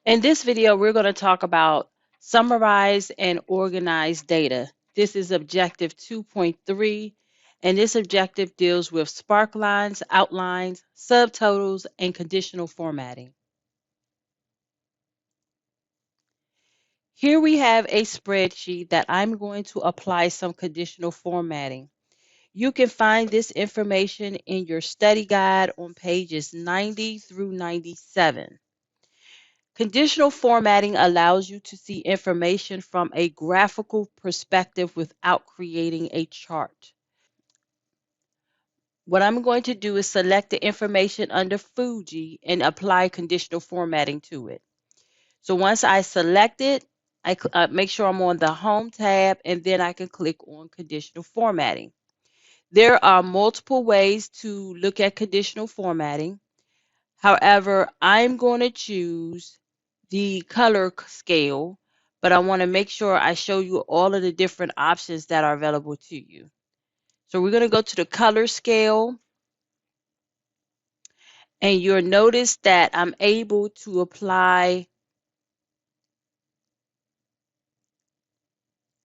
In this video, we're going to talk about summarize and organize data. This is objective 2.3, and this objective deals with spark lines, outlines, subtotals, and conditional formatting. Here we have a spreadsheet that I'm going to apply some conditional formatting. You can find this information in your study guide on pages 90 through 97. Conditional formatting allows you to see information from a graphical perspective without creating a chart. What I'm going to do is select the information under Fuji and apply conditional formatting to it. So once I select it, I make sure I'm on the Home tab, and then I can click on conditional formatting. There are multiple ways to look at conditional formatting. However, I'm going to choose the color scale, but I want to make sure I show you all of the different options that are available to you. So we're going to go to the color scale, and you'll notice that I'm able to apply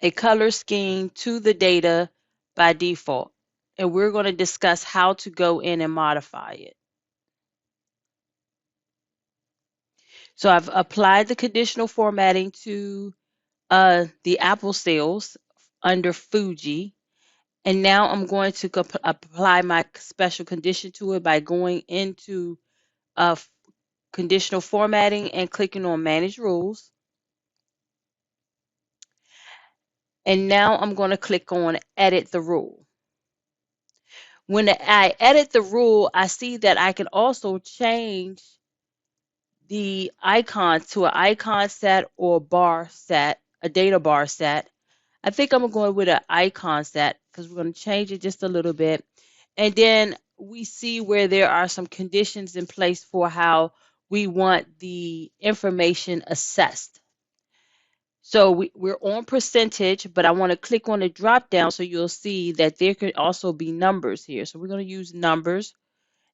a color scheme to the data by default. And we're going to discuss how to go in and modify it. So I've applied the conditional formatting to the Apple sales under Fuji. And now I'm going to apply my special condition to it by going into conditional formatting and clicking on Manage Rules. And now I'm going to click on Edit the Rule. When I edit the rule, I see that I can also change the icons to an icon set or bar set, a data bar set. I think I'm going with an icon set because we're going to change it just a little bit. And then we see where there are some conditions in place for how we want the information assessed. So we're on percentage, but I want to click on the drop down so you'll see that there could also be numbers here. So we're going to use numbers,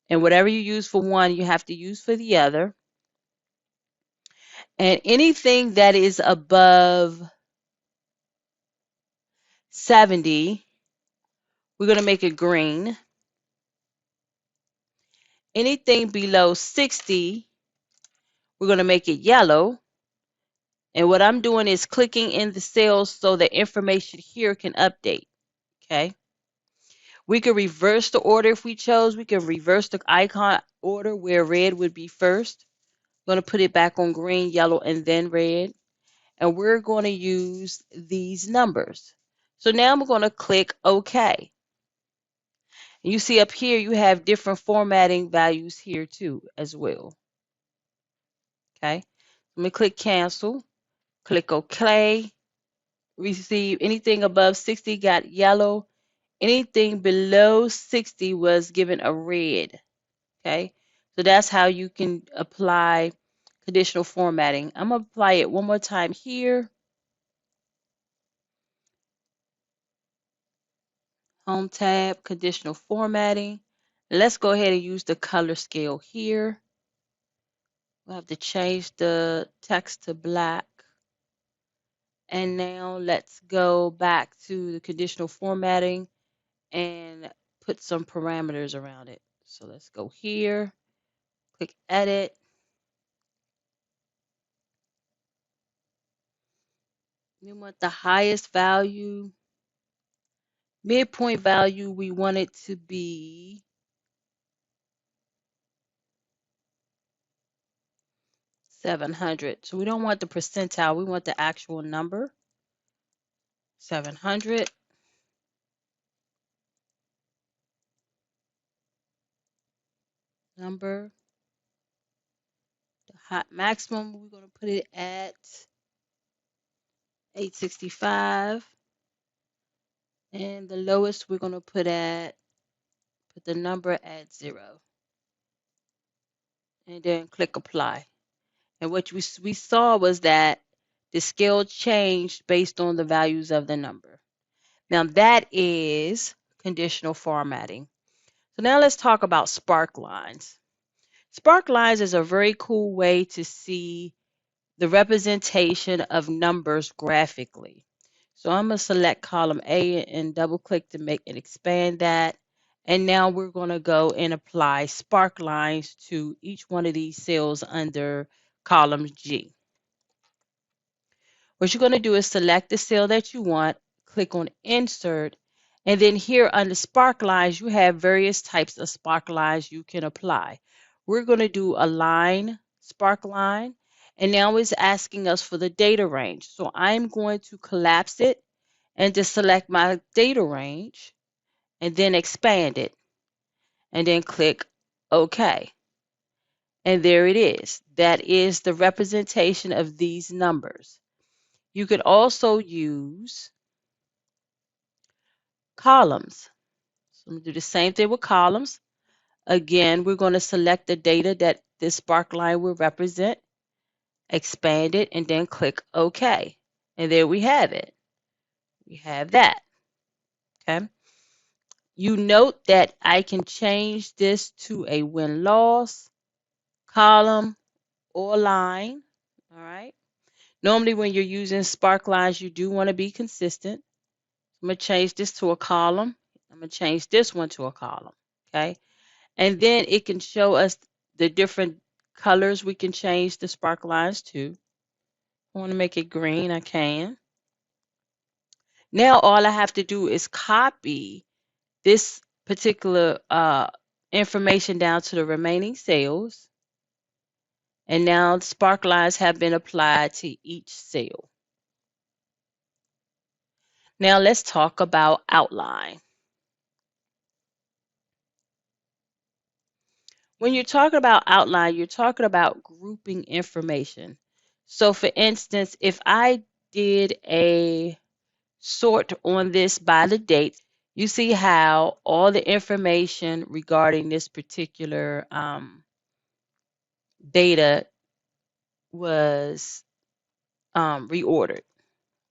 and whatever you use for one, you have to use for the other. And anything that is above 70, we're going to make it green. Anything below 60, we're going to make it yellow. And what I'm doing is clicking in the cells so the information here can update. Okay. We could reverse the order if we chose. We can reverse the icon order where red would be first. I'm going to put it back on green, yellow, and then red. And we're going to use these numbers. So now I'm going to click OK. And you see up here, you have different formatting values here too as well. Okay. Let me click cancel, click OK. Receive anything above 60 got yellow. Anything below 60 was given a red. Okay. So that's how you can apply conditional formatting. I'm going to apply it one more time here. Home tab, conditional formatting. Let's go ahead and use the color scale here. We'll have to change the text to black. And now let's go back to the conditional formatting and put some parameters around it. So let's go here, click edit. We want the highest value. Midpoint value, we want it to be 700. So we don't want the percentile, we want the actual number. 700. Number. The hot maximum, we're going to put it at 865. And the lowest we're going to put the number at 0. And then click apply. And what we saw was that the scale changed based on the values of the number. Now that is conditional formatting. So now let's talk about spark lines. Spark lines is a very cool way to see the representation of numbers graphically. So I'm going to select column A and double click to make and expand that. And now we're going to go and apply spark lines to each one of these cells under column G. What you're going to do is select the cell that you want, click on Insert, and then here under Spark Lines, you have various types of spark lines you can apply. We're going to do a line spark line, and now it's asking us for the data range. So I'm going to collapse it and just select my data range and then expand it and then click OK. And there it is. That is the representation of these numbers. You could also use columns. So I'm going to do the same thing with columns. Again, we're going to select the data that this spark line will represent, expand it, and then click OK. And there we have it. We have that. Okay. You note that I can change this to a win-loss, column, or line. All right. Normally, when you're using spark lines, you do want to be consistent. I'm going to change this to a column. I'm going to change this one to a column. Okay. And then it can show us the different colors we can change the spark lines to. I want to make it green, I can. Now all I have to do is copy this particular information down to the remaining cells. And now the spark lines have been applied to each cell. Now let's talk about outline. When you're talking about outline, you're talking about grouping information. So for instance, if I did a sort on this by the date, you see how all the information regarding this particular data was reordered.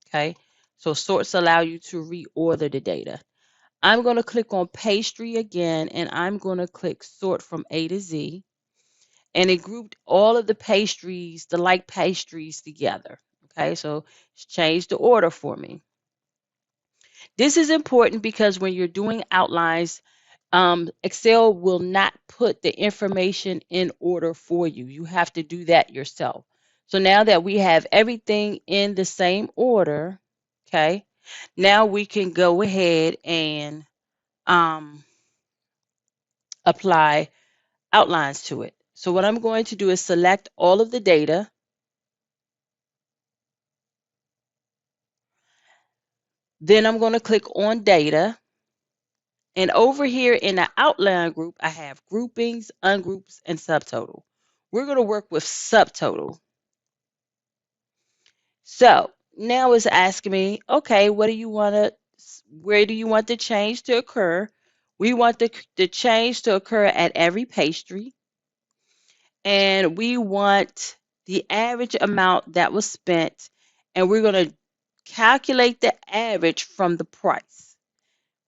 Okay, so sorts allow you to reorder the data. I'm going to click on pastry again, and I'm going to click sort from A to Z, and it grouped all of the pastries, the like pastries together. Okay, so it's changed the order for me. This is important because when you're doing outlines, Excel will not put the information in order for you. You have to do that yourself. So now that we have everything in the same order, okay, now we can go ahead and apply outlines to it. So what I'm going to do is select all of the data. Then I'm going to click on data. And over here in the outline group, I have groupings, ungroups, and subtotal. We're going to work with subtotal. So now it's asking me, okay, what do you want to, where do you want the change to occur? We want the change to occur at every pastry. And we want the average amount that was spent. And we're going to calculate the average from the price.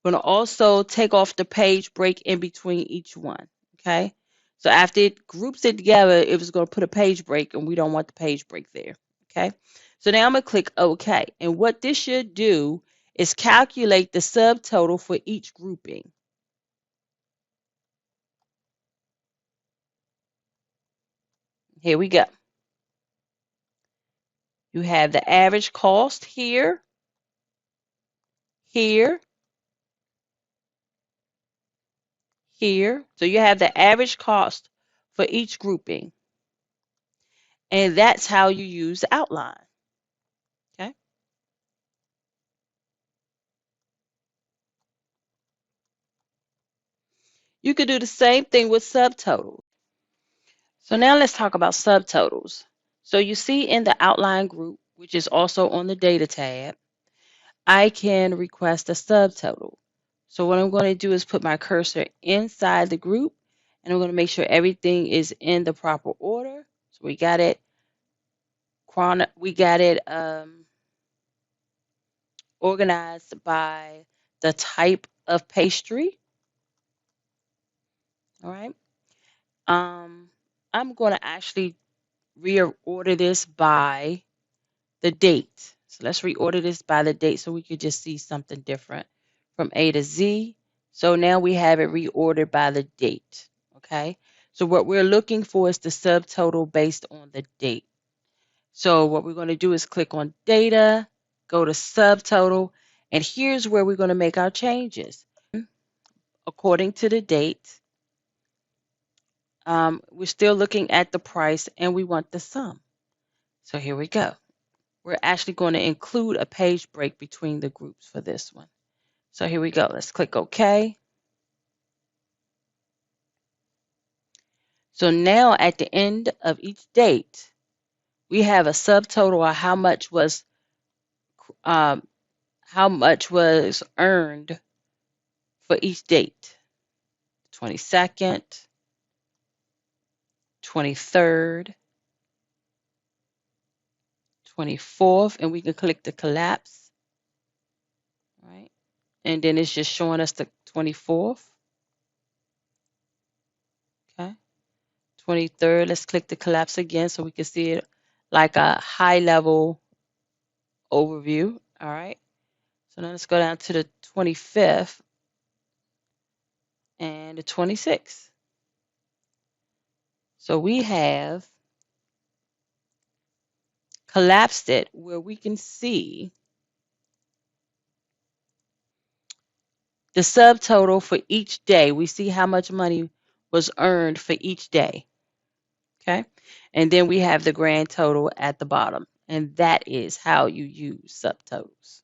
We're going to also take off the page break in between each one. Okay. So after it groups it together, it was going to put a page break, and we don't want the page break there. Okay. So now I'm going to click OK. And what this should do is calculate the subtotal for each grouping. Here we go. You have the average cost here, here, here. So you have the average cost for each grouping. And that's how you use the outline. Okay. You could do the same thing with subtotals. So now let's talk about subtotals. So you see in the outline group, which is also on the data tab, I can request a subtotal. So what I'm going to do is put my cursor inside the group, and I'm going to make sure everything is in the proper order. So we got it organized by the type of pastry. All right. I'm going to actually reorder this by the date. So let's reorder this by the date so we could just see something different from A to Z. So now we have it reordered by the date. Okay. So what we're looking for is the subtotal based on the date. So what we're going to do is click on data, go to subtotal, and here's where we're going to make our changes. According to the date, we're still looking at the price and we want the sum. So here we go. We're actually going to include a page break between the groups for this one. So here we go. Let's click OK. So now at the end of each date, we have a subtotal of um, how much was earned for each date. 22nd, 23rd, 24th, and we can click the collapse, right? And then it's just showing us the 24th. Okay. 23rd, let's click the collapse again so we can see it like a high level overview. All right. So now let's go down to the 25th and the 26th. So we have collapsed it where we can see the subtotal for each day. We see how much money was earned for each day. Okay. And then we have the grand total at the bottom. And that is how you use subtotals.